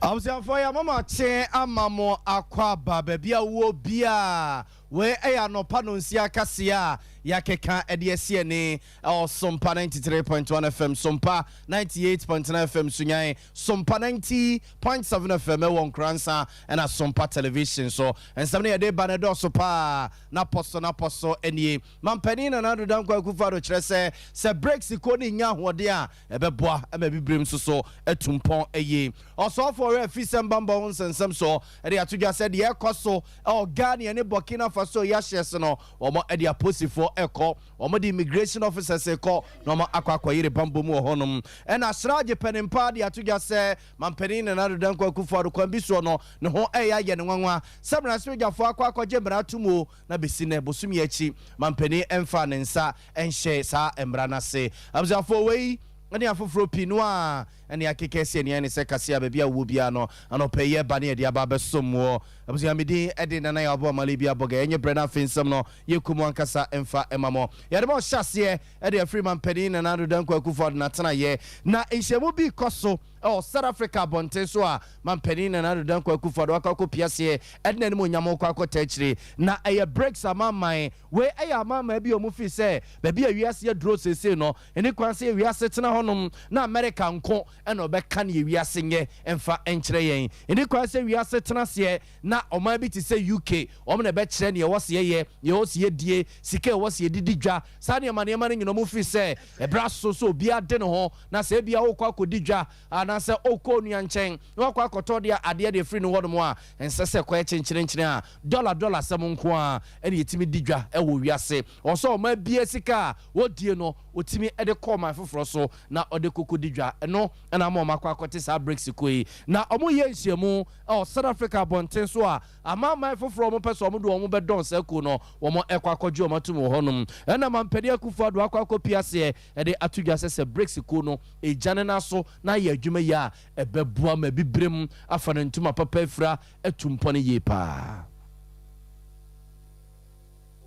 For your mama chain and mamo aqua babia wo bia where a no panunsia cassia yakeka ediesiene or Sompa 93.1 FM Sompa 98.9 FM Sunyai Sompa 90.7 FM one Kransa and a Sompa television so and somebody a day banado sopa na poso any mampeni na nadu dankwa kufaro chrese se breaks ikoni nya hodia ebeboa emebi brim so etumpon eye also for a fisem bamba onsensem so e dey atudwa said ye koso o Ghana ne Burkina Faso ya hyese no omo e dey aposifo eko omo the immigration officers eko no omo akwakwa yire bambo mu honum e na sraje penimpa dey atudwa se mampeni na nadu dankwa kufaro kwambi so no ne ho e ya ye ne nwanwa sabra swejafo akwakwa jemra tumu na besine bosumi achi mampeni emfa ne nsa enhye sa emra na se abzafo wei ani afoforo pinua ani akekese ne ne se kase bia wo bia no anopeye ba ne dia ba besomo abusia medi ede na ya bo mali bia boga enye brena finsem no yekumu ankasa emfa emamo ya de bo hyase ede freeman pedi na nado danko akufo na tena ye na enhyemu bi koso South Africa bonte so a man pedi na nado danko akufo do akako piase ede na mo nyamo kwa akota chire na eye breaks amamman we eye amamman bi omu fi se ba bia wiase dro sese no eni kwanse wiase tena honom na America nko ena obeka na wiase nye emfa enkyere yen eni kwanse wiase tena se na oman bi ti se UK omo na be kire ne wo se ye wo se die sika wo se didi dwa sa ne mane mane nyino mu fi se ebra so bia de ne ho na se bia wo kwa akodi dwa ana se okonu nchen wo kwa akoto de ade de free no hodom a ensese kwa chenkyere a dollar sem nko a ene yetimi didwa e wo wiase oso oman bia sika wo die no otimi e de call my foforo so na ode koko didwa eno na ma makwa akote sa breaks koi na omo ye nhyiemu South Africa bonten so a ama my foforo mo peso omo do omo be don sa ko no omo ekwa akọju omo tum honum ena mampedi akufo do akwa akopiase e de atudwa se breaks ko no e jane na so na ye adwuma ya ebeboa ma bibrem afana ntuma papa efra etumpone ye pa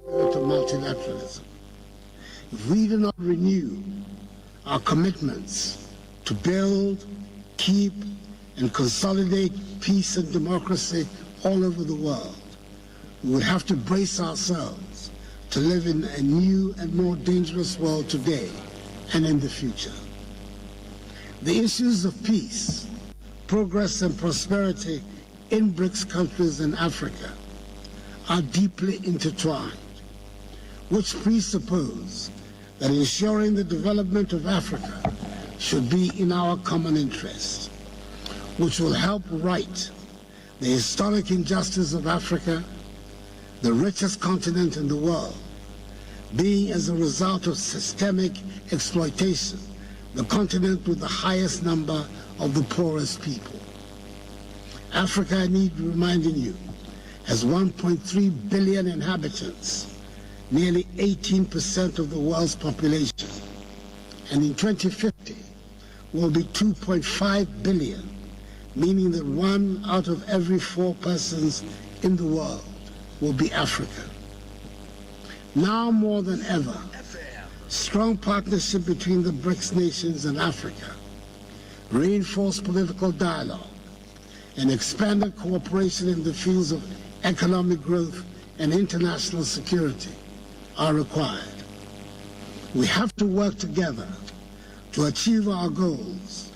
to multilateralism. If we do not renew our commitments to build, keep, and consolidate peace and democracy all over the world, we would have to brace ourselves to live in a new and more dangerous world today and in the future. The issues of peace, progress, and prosperity in BRICS countries in Africa are deeply intertwined, which presuppose that ensuring the development of Africa should be in our common interest, which will help right the historic injustice of Africa, the richest continent in the world, being as a result of systemic exploitation, the continent with the highest number of the poorest people. Africa, I need reminding you, has 1.3 billion inhabitants, nearly 18% of the world's population, and in 2050 will be 2.5 billion, meaning that 1 out of every 4 persons in the world will be African. Now more than ever, strong partnership between the BRICS nations and Africa, reinforced political dialogue, and expanded cooperation in the fields of economic growth and international security are required. We have to work together to achieve our goals,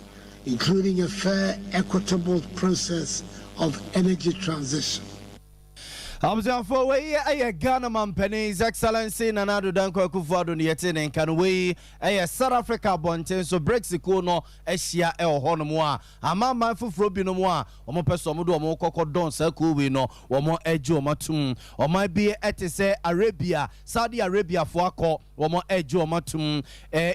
including a fair, equitable process of energy transition. For way a Ghana Mampeni, His Excellency Nanado Danko Kufuado Nietin and Canway, a South Africa Bonten, so Brexit no Asia El Honomoa, a mamma for Frobinomoa, or more Pesomudo, more Coco Don Sakuino, or more Ejo Matum, or might be at say Arabia, Saudi Arabia for or more Ejo Matum,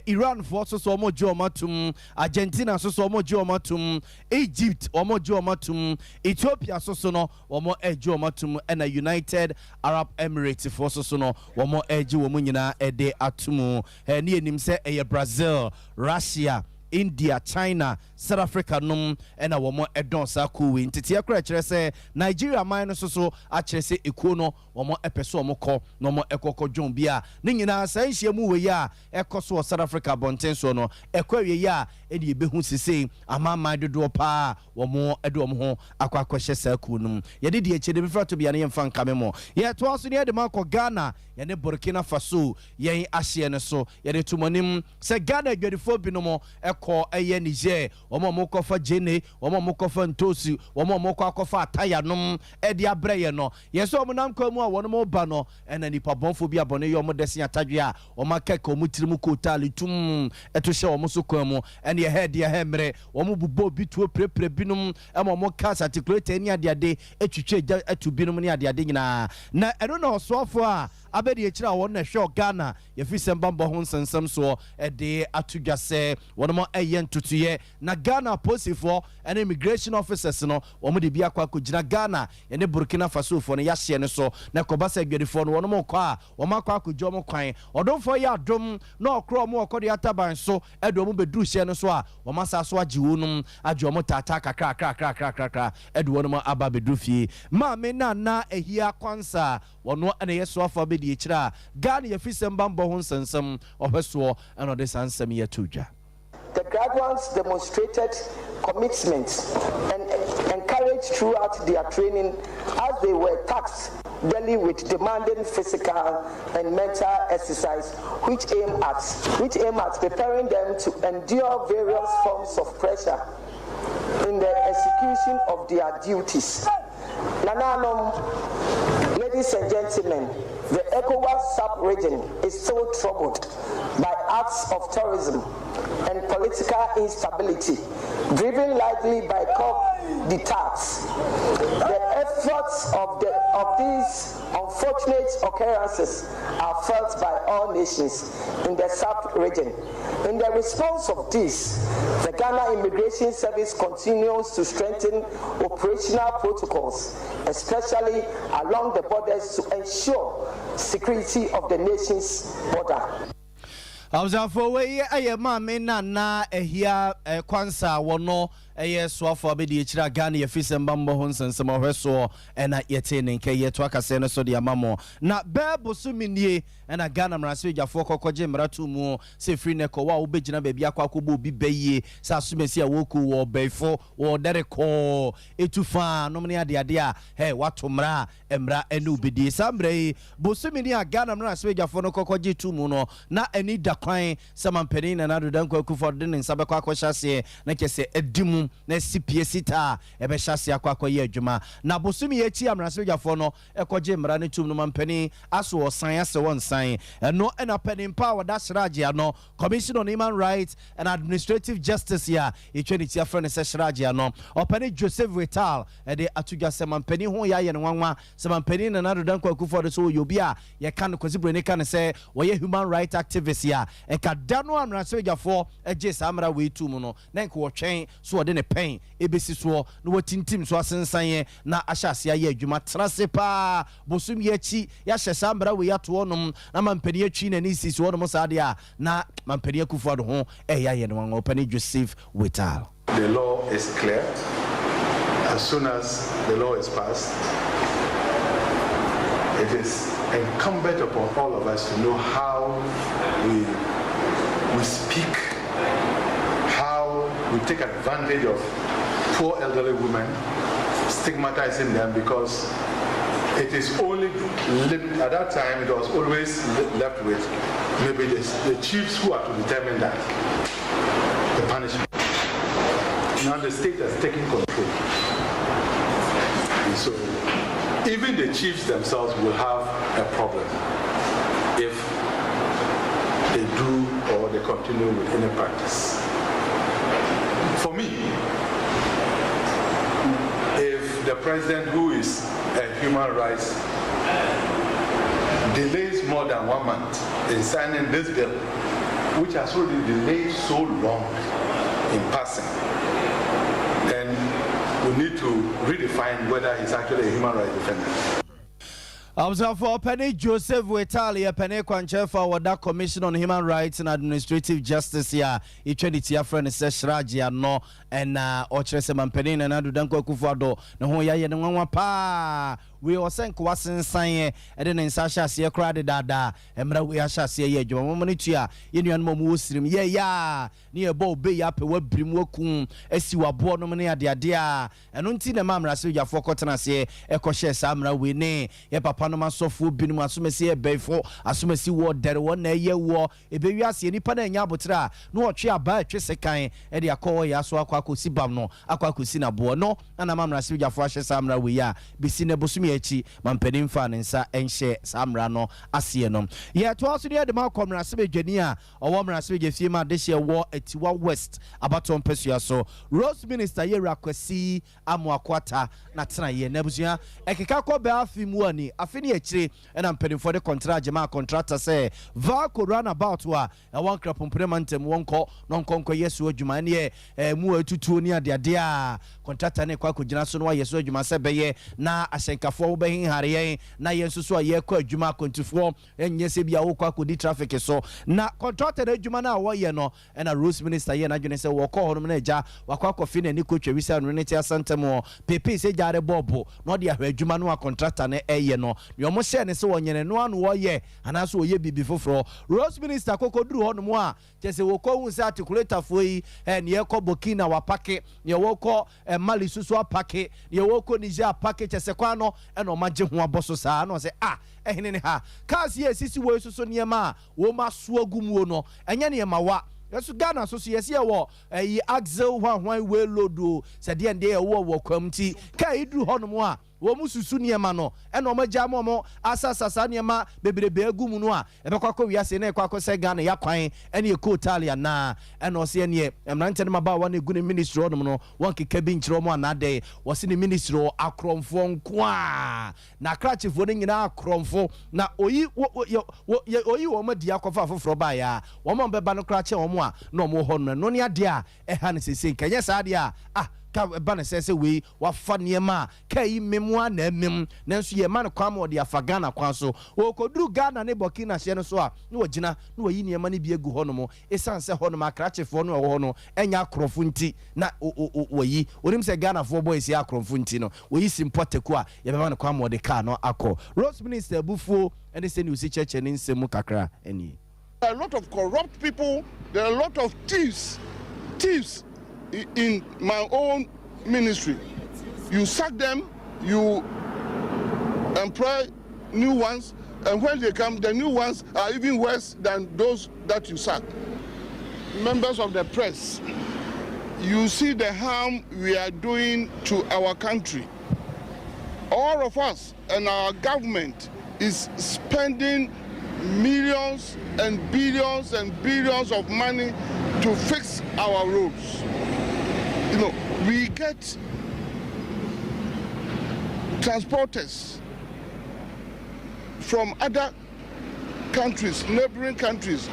Iran for so more Jo Matum, Argentina so more Jo Matum, Egypt or more Jo Matum, Ethiopia so no or more Ejo Matum, and a United Arab Emirates for so no one more edge woman ede atumu ni enim se Brazil, Russia, India, China, South Africa nom and a woman edon sa kuwi ntiti akra kire se Nigeria man so akire se ekuo no womo epeso omokọ no mo ekokọ dwon bia ne nyina sa nhia mu we ya ekoso South Africa bonten so no ekwawie ya edi ebehu sisi amama dodo pa womo edo mo ho akwakwahye sa kuo num ye de echede befra to bia ne yemfa nkame mo ye to aso ne de makọ Ghana ye ne Burkina Faso ye ahye ne so ye de tumonim se Ghana adwadifo binomo ekọ eye Niger womo mokofa jene womo mokofa ntosi womo mokọ akofa ataya nom edi abreye no yeso omo nam kwa mu a wono mo ba no ena nipa bonfo bi abone ye omo desi atadwe a omo keke omo tirimu kotali tum eto hye omo so kwa mu ene ye head ye hemre omo bubo bi tuo prepre binom ema omo cast articulate eni ade etwitwe atu binom ni ade nyina na eno na osofo a abedi ekira won na hwe Ghana ye fi sembambo ho nsensem so ede atudwase wono mo eye ntutuye na Ghana posifo and immigration officers no womo de bia kwa kugina Ghana ye ne Burkina Faso fo no ya hye ne so na kobasa adwadifo no wono mo kwa womo akwa kugjo mo kwan odonfo ya adom na okro mo okode ataban so edo mo beduru hye ne so a womo asa so agi wonum adwo mo tata kakra edo wono mo aba beduru fie ma me na ehia kwansa wono ene yeso afa be di ekira Ghana ye fi sembambo ho nsensem ohweso eno de sansem ye tujwa. The graduates demonstrated commitment and encouraged throughout their training as they were tasked daily with demanding physical and mental exercise which aim at preparing them to endure various forms of pressure in the execution of their duties. Ladies and gentlemen, the ECOWAS sub-region is still troubled by acts of terrorism and political instability, driven largely by attacks. The efforts of these unfortunate occurrences are felt by all nations in the sub-region. In the response of this, the Ghana Immigration Service continues to strengthen operational protocols, especially along the borders, to ensure security of the nation's border. Awzafo we aye ma me na ehia kwansa wono eye soafo abedi ekira Ghana ye fisembambo ho nsensem ohweso ena yete ne nke yeto akase ne so de amamo na bebo so minie ena Ghana mrase dwafo kokoje mratu mu se free ne ko wa obegina ba bia kwakobo bi baye sa asumesi a woku wo beifo wo dereko etufa no ne ade a he wato mra emra ene obedi sambre bosumini a Ghana mrase dwafo no kokoje tumu no na eni da kwan samampeni na nado dan kwaku de nsa bekwa akohyase na kese edimu na CPS ta ebe hyase akwakoye adwuma na bosumi echi amrase dwafo no ekoje mra ne tum no mampeni aso osan ase wonsan eno ena penin power that shiraji ano Commission on Human Rights and Administrative Justice ya etweniti afrene se shiraji ano openi Joseph Vital ede atuga semampeni ho ya ye ne wanwa semampeni na nado dan kwaku de so yobi a ye kan kwasibre ne kan se woye human rights activist ya eka dano amrase dwafo eje samra we tum no na nko wotwen so de ne pen ebesi so no watintim so asensan na ahyase aye adwuma trase pa bosum ye chi ya hyesa mbra we yato onom na mampani atwi na ni sisi onom saade a na mampani akufo do ho ya ye no opani Joseph Vital. The law is clear. As soon as the law is passed, it is incumbent upon all of us to know how we speak, how we take advantage of poor elderly women, stigmatizing them because it is only at that time it was always left with maybe the chiefs who are to determine that the punishment. Now the state has taken control, and so even the chiefs themselves will have a problem if they do or they continue with any practice. For me, if the president, who is a human rights, delays more than 1 month in signing this bill, which has already delayed so long in passing, then we need to redefine whether he's actually a human rights defender. Observer Penny Joseph Wetalia Penny Kwanchefa Wada Commission on Human Rights and Administrative Justice here. Each tia friend is Shraji no and Ochreseman Penny and Adu Danko Kufado. No ya no pa. We were sent Kwasin Sanye and then in Sasha see crowded dada. Emra we asha see ye Jomonitia. Union Muslim ya near Bo Bay up a web brimwokum as you are born nominee dia dia. And until the mamra so ya for cotton say Eco share Samra we ne ye papa no masofu binu asumesi ebefo asumesi wo dere wo na ye wo ebewi ase nipa na nya abotra no otwe aba atwe sekan e de akọ ya so akwa akosi bam no akwa akosi na bo no na mamra se gyafo ahye samra we ya bisi na bosumi achi mampani mfa ne nsa enhye samra no ase no ye to aso de ma komra se bedwani a owo mra se begefie ma de hye wo atiwa west abaton pesua so Rose Minister Yera Kwasi Amoakwata na tena ye na busua ekeka ko be afimu ani afini echire and I'm for the contract jama contractor say Valco runabout wa one crap implement one call non conquer yes wo djuma ne mu atutu ni ade ade a contractor ne kwa kugina so no yes wo djuma se beye na asenkafo wo be hin hare na yenso so ye kwa djuma kontifo enye se bia wo kwa kodi traffic so na contractor de djuma na wo ye no and a Rose Minister ye na dwene se wo call hono na eja wakwa kofi na ni coach wisa no ne tia santemo pepe se jare bobo no de ahwa djuma no contractor ne eye no yomo share ne se wonyene no anu wo ye anaso oye bibi foforo Rose Minister kokoduru hono mo a chese wo ko hu se articulator fo yi ne ye ko Burkina wa pake ne wo ko Mali susu apake ne wo ko Niger apake chese kwa no e no magye ho aboso saa no se ehene ne ha kasi esisi wo susu ne ma wo ma so agum no enye ne ma wa yesu Ghana so yesi wo yi axle hwan we lodo se de ende wo kwamti kai duru hono mo a wo mususu niema no e no magya mo asasasa niema bebrebe agum no a e bekwa ko wiase na e kwa ko se Ghana ya kwan ene ko Italia na e no se ene emrante ne maba wa na egu ne ministry odom no won keka bi nkyiro mo anade wo se ne ministry akromfo nko a na krachefo ne nyina akromfo na oyi wo ma dia kofa foforo ba ya wo mo beba no krache wo mo a no mo ho no ne ade a e ha ne sese kenye sa ade a ka bana sese we wa fa niema kai memwa na mem nanso ye man kwa ma de afagana kwa so o koduru Ghana ne Burkina hye no so a ne wagina ne wayi niema ne bi egu ho no mo esanse ho no makrachefo no ho no enya akrofo nti na wayi onim se Ghana fo boys ya akrofo nti no wayi simpoteku a ye be man kwa ma de ka no akọ Rose Minister bufuo ene se ni usi cheche ne nsemu kakra eni. There are a lot of corrupt people, there are a lot of thieves in my own ministry. You sack them, you employ new ones, and when they come, the new ones are even worse than those that you sack. Members of the press, you see the harm we are doing to our country. All of us and our government is spending millions and billions of money to fix our roads. You know, we get transporters from other countries, neighboring countries,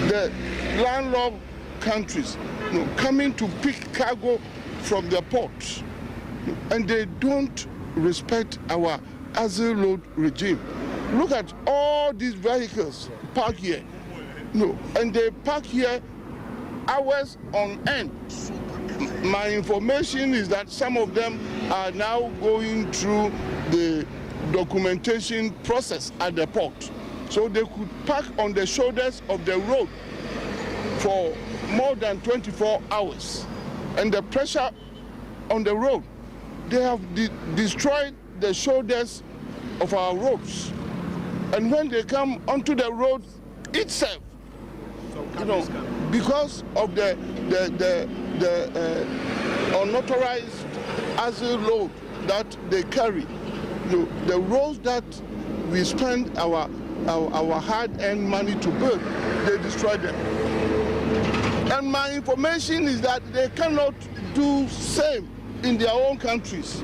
the landlocked countries, you know, coming to pick cargo from the port, and they don't respect our asset load regime. Look at all these vehicles parked here, you know, and they park here hours on end. My information is that some of them are now going through the documentation process at the port. So they could park on the shoulders of the road for more than 24 hours. And the pressure on the road, they have destroyed the shoulders of our roads. And when they come onto the road itself, you know, because of the unauthorized asset load that they carry, you know, the roads that we spend our hard-earned money to build, they destroy them. And my information is that they cannot do same in their own countries.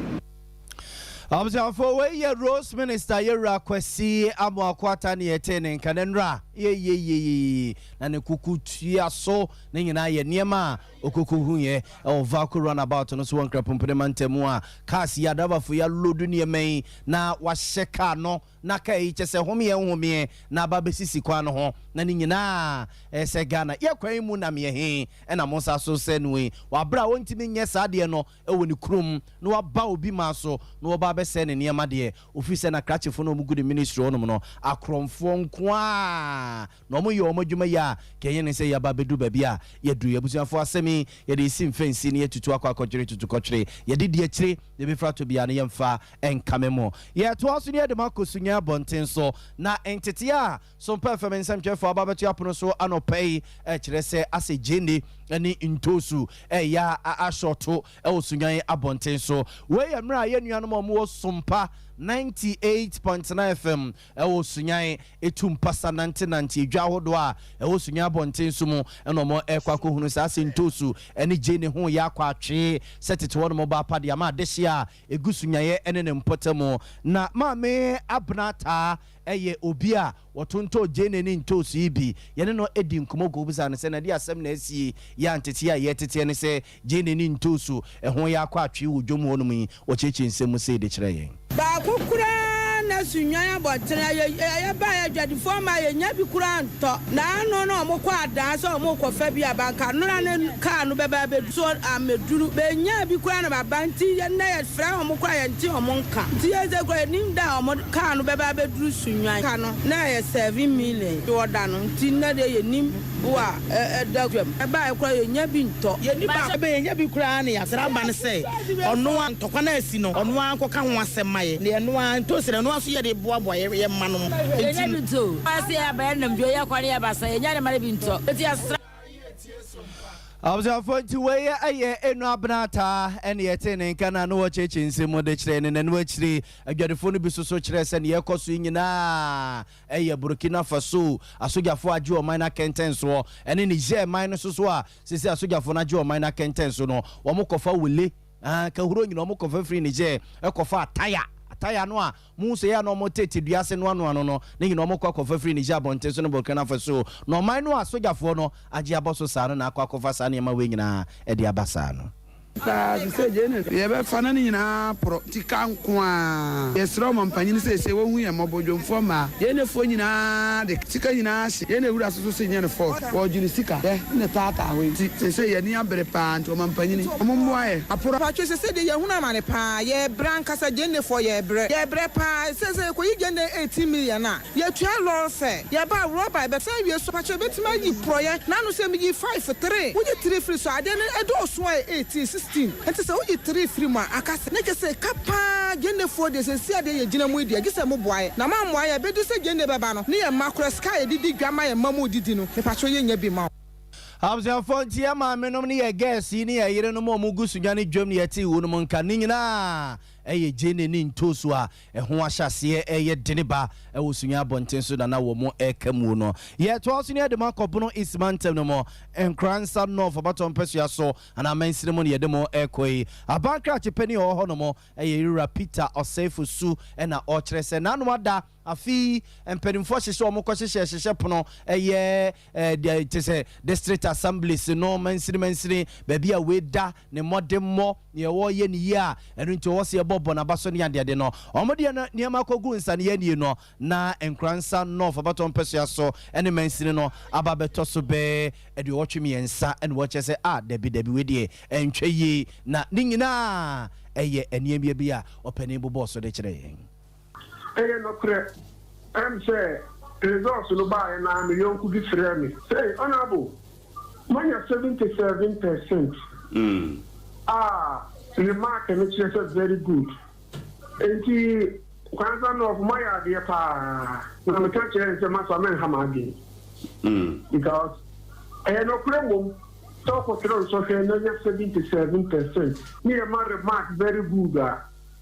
Observe for where Rose Minister Yera Kwasi Amoakwata ni etene kanenra ye na ne kuku tua so ne nyina ye niema okuku huye o vacuum runabout no so wankra pompene mantemu a cars ya daba fo ya lodu niema na wahye car no na kai chese home na ba besisi kwa no ho na ne nyina se Ghana ye kwan mu na me he na mo sa so senwe wa bra wontimi nye saade no e woni krum no wa ba obi ma so no wa ba be se ne niema de office na krachefo no mu good ministry ono no akromfo nkoa no mo ye o madwuma ya kenye ne se ya ba bedu ba bia ye du ye busuafo asemi ye de sim fence ne ye tutu akwakwere tutu kokyere ye de de akire de be frato bia ne ye mfa enkamemo ye to aso ne de makosunya bonten so na entete a Sompa FM nsam chefo ababetu apono so anopei kire se ase jeni ani intosu ya ashoto osunyan abonten so we ya mra ye nuanom mo Sompa 98.9 FM osunyan etumpasa 99 edwa hodo a osunyan abonten so mu eno mo ekwako hunu sa ase intosu ani jeni ho ya kwatwe setete wono mo ba pade ama dehia egusunyan ye ene ne mpotamo na mame abnata eye obi a wotonto jene ni ntosu ibi yene no edi nkomo go bisa ne se na di asem na asi ya ntete ya yetete ne se jene ni ntosu ehon ya kwa atwe wodwom wonu mu o cheche nsem se de kire yen ba kokura na sunyan abotra ye ba ya dwadi forma ye nya bi kura nto na no mo kwa adan so mo ko fa bi abanka no na ka no be ba be so ameduru be nya bi kura na babanti ye na ye fra mo kwa ye nti o mo nka ti ye ze kwa nim da o mo ka no be ba be duru sunyan ka no na ye 7 million yo da no nti na de ye nim wa da kwam e ba ye kwa ye nya bi nto ye ni ba be ye nya bi kura na ya sra ba ne se ono an to kwa na asi no ono an ko ka ho asemaye ne no an to sere no aso ye de boaboa ye manom ye nya bi to asi abanam jo ye kware ya basa ye nya ne mare bi nto eti asra Abza fonti we aye enu abnata ene yete ne kana no cheche nsemo de kire ne nanu akire adwadefo no bi soso kire se ne yekoso nyina eye Burkina Faso asogafo age o minor kentenso ene Niger minor soso a sisi asogafo na age o minor kentenso no wo mokofa wele ka huro nyina wo mokofa free Niger ekofa ataya no a mu se ya no mo tete duase no ano no ne nyina mo kwakofa free Niger bonte so no Burkina Faso no man no asogafo no age aboso sa no na akwakofa sa ne ma we nyina e de abasa no sa se jene ye be fana ni nyina pro tika nko a ye sro mo mpanyin se wo hu ye mobodwomfo ma ye ne fo nyina de tika nyina hye ye ne wura soso se nyane fo wo juni sika ne tata we se ye ni abere pa nto mo mpanyin mo aye aporo pa twe se de ye hu na mane pa ye branka sa jene fo ye bre pa se ko yi jene 18 million na ye tua lo fe ye ba roba be se wie so pa twe betima yi pro ye na no se mi 5-3 wo je 3 free so ade ne edo so 18 enti se uji 3 free ma akase ne kese kapa gende for de se sia de ye gina mu ide gise mu boaye na ma moaye be du se gende beba no ne ye makro sky didi dwama ye mamu didi no me pacho ye nya bi ma Abza fonti ya ma menom ne ye guess ni ye yire no mo gusu nyane dwam ne yeti wo no nka ni nyina eye jene ni ntosu a ho ahyase eye deniba e wo sunya bonten so na wo mo ekamu no ye to aso ne de makobono ismantem no mo enkransa no for baton pesia so ana mansire mo ne ye de mo ekoi abankra chepeni ho no mo eye yura Peter Osefu su e na o kire se nanu ada afi empedimfo hyehye o mo hyehye pono eye de district assemblies no mansire baby a weda ne modemmo ne wo ye ne yi a enu nti wo se bobo na baso ne ade no omode na niam akogu nsa ne ye nie no na enkransa no for baton pesia so ene mansire no ababeto so be ede wo twemi ensa ene wo chese dabi wedie entwe yi na ni nyina eye eniam bi a opani bobo so de kire yen no kre am say results no buy na million could be free me say honorable money 77%. The market is very good. And the concern of my idea, when I catch it, it's a matter of hamagi. Because I no problem. Talk of throw so 77%. Me a remark very good.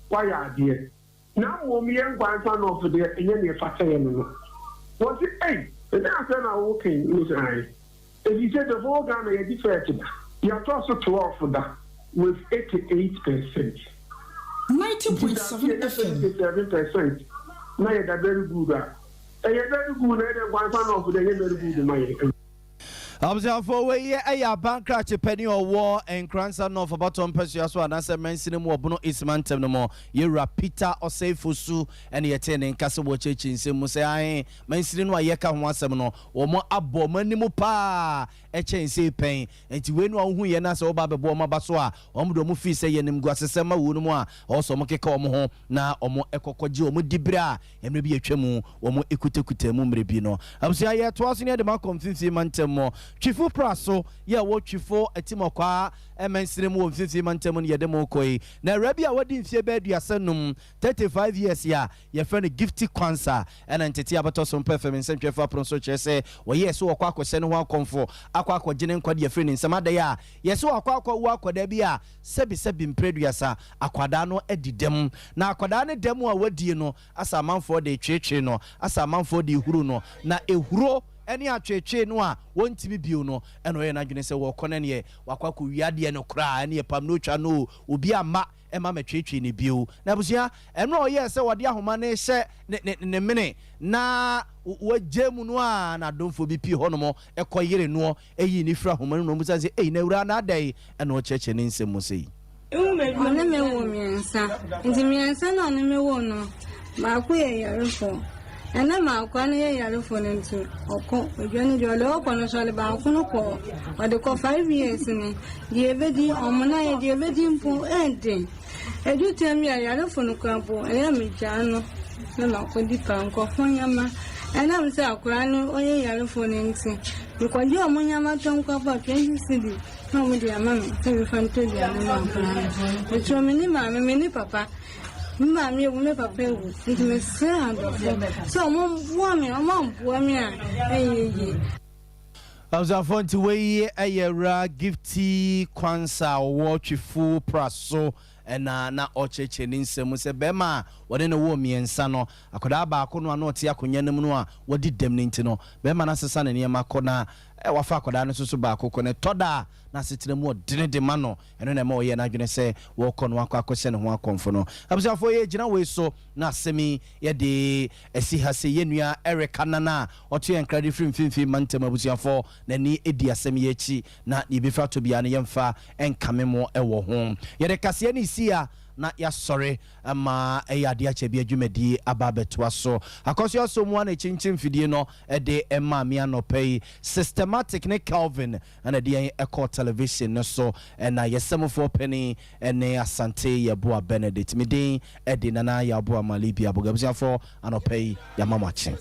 Why idea? Now, when we are going of the enemy factor, what's it? Hey, the answer now working. If you say the whole Ghana is different, you are also 12 for that with 88%. 90.7 FM. 87%. Now you're very good. very good, and one son of the very good money. Observe for way a bankrupt penny or war and grandson of about Tom Persias one answer mentioning more Bono Ismantem no more. Yera Peter or say Fusu and yet in Castle Church in Simusai, mentioning why Yaka one seminal or more abo manimu pa a chain say pain and to win one who yenas or Baba Boma Baswa, Omdo Mufi say Yenim Guasema Wunuma, also Moke Como na or more Eco Cojo Mudibra and maybe a chemu or more Equite Mumrebino. I was here twice near the Malcolm 50 Mantemo. Chifu praso ya wo chifo etimo kwa emensire mu 50 mantem ne yedemo koi na rabia wadi mfie ba aduasanum 35 years ya ye friend gifty cancer ena ntete abato so perfect nsentwefa pronso chese wo yes wo kwa akose ne ho akomfo akwa akogene nkwade ye friend nsamada ya yes wo akwa wo akoda bia sebi mpreduasa akwada no edidem na akwada ne dem a wadie no asa manfo de twetwe no asa manfo de huru no na ehuro any atweche no a wontimi bio no eno ye na dwene se wo kone ne wakwako wiade no kra ene pam no twa no obi ama ema matwetwe ne bio na busia eno ye se wode ahoma ne hye ne mene na wajemu no a na domfo bi pi hono ekoyere no eyi ni fra ahoma no musa se ei na wura na dai eno cheche ne nsem sei One me wo miensa nti miensa na one me wo no ma ku ye yarefo ena ma kwa na ye yarefo ne nti oko odwani de ole oko no so le ba ko no ko ode ko 5 years ni de evedi omona ye de evedi mpo ende edu tem ya yarefo no kwa bo e mi jano na ma ko di pa nko fonyama ena mi se akura no oye yarefo ne nti ko je omonyama ton kwa ba 20 cedi no mo dia mama se fanto dia mama ko to mini mama mini papa mama mi wo papa wo nti me se ando so mo bua mi a eyeye Azafont we ayera gifty kwansa watchful praso na ocheche ni nsem se bema wode ne wo miensa no akoda ba ko no na ote akonya nem no a wodi dem ne ntino bema na sesa ne ne makona wafa akoda no so ba ko ne toda na setire mu odene de ma no eno na ma oye na dwene se wo ko no akose ne ho akomfo no abusafo ye gina we so na semi ye de esi hase ye nua Erica nana oto ye credit free mfimfi mantem abusafo na ni edi asem ye chi na ni befa to bia ne yemfa enkame mo ewo ho ye de kase ni sia na ya sorry ama eyade ache bia dwumadi ababeto aso akoso aso mu na chinchin fidie no de emma me anopei systematic ne Calvin and de eco television no so na yesem for penny ene asante ya boa Benedict midin de nana ya boa malibia bogabsia for anopei ya mamache